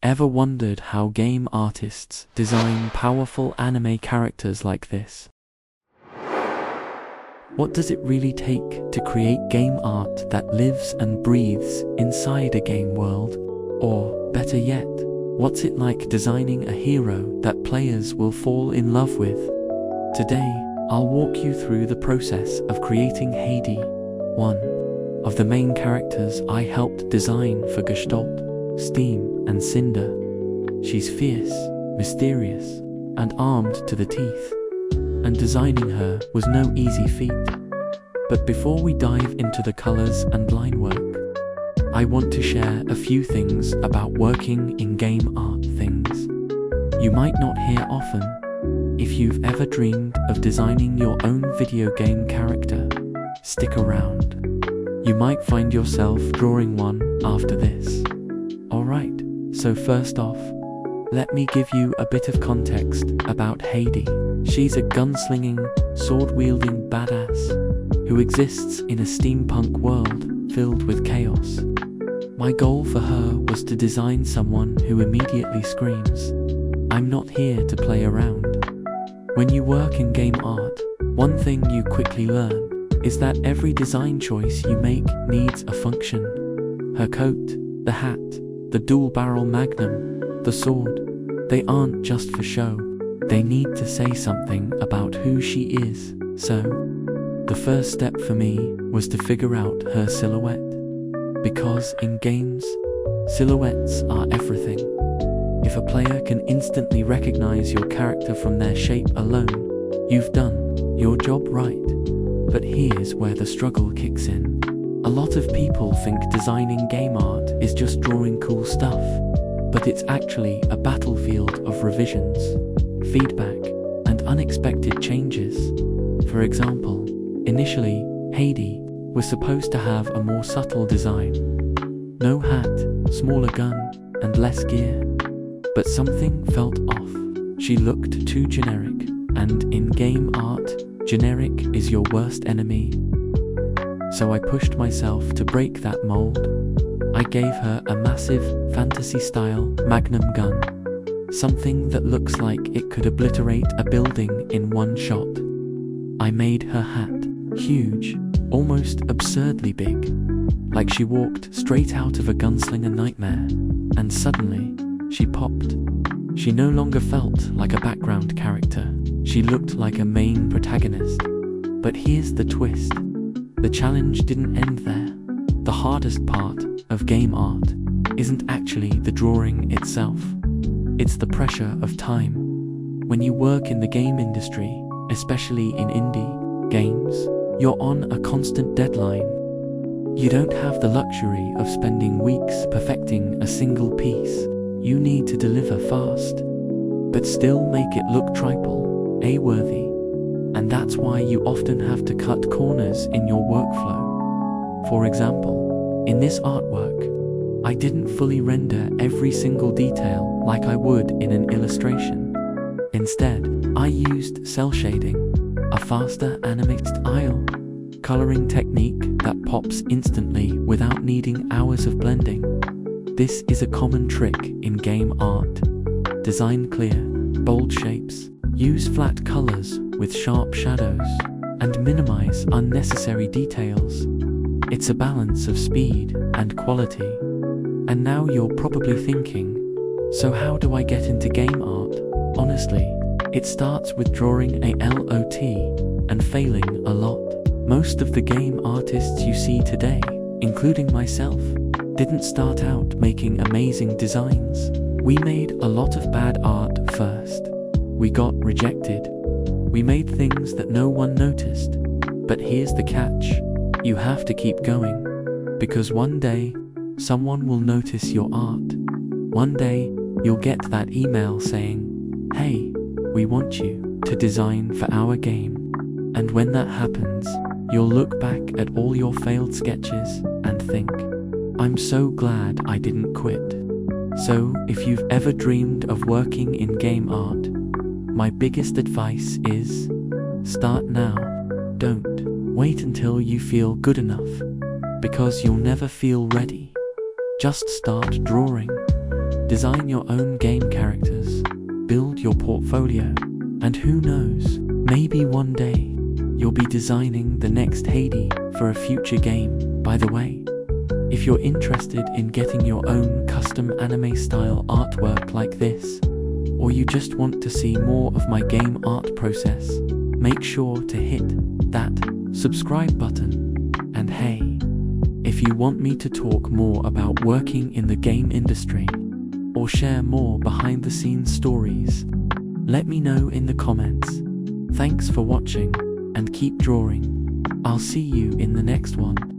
Ever wondered how game artists design powerful anime characters like this? What does it really take to create game art that lives and breathes inside a game world? Or, better yet, what's it like designing a hero that players will fall in love with? Today, I'll walk you through the process of creating Hayde, one of the main characters I helped design for Gestalt, Steam, and Cinder. She's fierce, mysterious, and armed to the teeth, and designing her was no easy feat. But before we dive into the colors and line work, I want to share a few things about working in game art things you might not hear often. If you've ever dreamed of designing your own video game character, stick around. You might find yourself drawing one after this. Alright, so first off, let me give you a bit of context about Hayde. She's a gunslinging, sword-wielding badass who exists in a steampunk world filled with chaos. My goal for her was to design someone who immediately screams, "I'm not here to play around." When you work in game art, one thing you quickly learn is that every design choice you make needs a function. Her coat, the hat, the dual-barrel magnum, the sword, they aren't just for show. They need to say something about who she is. So, the first step for me was to figure out her silhouette. Because in games, silhouettes are everything. If a player can instantly recognize your character from their shape alone, you've done your job right. But here's where the struggle kicks in. A lot of people think designing game art is just drawing cool stuff, but it's actually a battlefield of revisions, feedback, and unexpected changes. For example, initially, Hayde was supposed to have a more subtle design. No hat, smaller gun, and less gear. But something felt off. She looked too generic, and in game art, generic is your worst enemy. So I pushed myself to break that mold. I gave her a massive, fantasy-style magnum gun. Something that looks like it could obliterate a building in one shot. I made her hat huge, almost absurdly big, like she walked straight out of a gunslinger nightmare, and suddenly, she popped. She no longer felt like a background character. She looked like a main protagonist. But here's the twist. The challenge didn't end there. The hardest part of game art isn't actually the drawing itself. It's the pressure of time. When you work in the game industry, especially in indie games, you're on a constant deadline. You don't have the luxury of spending weeks perfecting a single piece. You need to deliver fast, but still make it look triple, A-worthy. And that's why you often have to cut corners in your workflow. For example, in this artwork, I didn't fully render every single detail like I would in an illustration. Instead, I used cel-shading, a faster animated style coloring technique that pops instantly without needing hours of blending. This is a common trick in game art. Design clear, bold shapes, use flat colors with sharp shadows, and minimize unnecessary details. It's a balance of speed and quality. And now you're probably thinking, so how do I get into game art? Honestly, it starts with drawing a lot and failing a lot. Most of the game artists you see today, including myself, didn't start out making amazing designs. We made a lot of bad art first. We got rejected. We made things that no one noticed. But here's the catch. You have to keep going. Because one day, someone will notice your art. One day, you'll get that email saying, "Hey, we want you to design for our game." And when that happens, you'll look back at all your failed sketches and think, "I'm so glad I didn't quit." So, if you've ever dreamed of working in game art, my biggest advice is, start now. Don't wait until you feel good enough, because you'll never feel ready. Just start drawing. design your own game characters, build your portfolio, and who knows, maybe one day you'll be designing the next Hayde for a future game. By the way, if you're interested in getting your own custom anime style artwork like this, or you just want to see more of my game art process, make sure to hit that subscribe button. And hey, if you want me to talk more about working in the game industry, or share more behind the scenes stories, let me know in the comments. Thanks for watching, and keep drawing. I'll see you in the next one.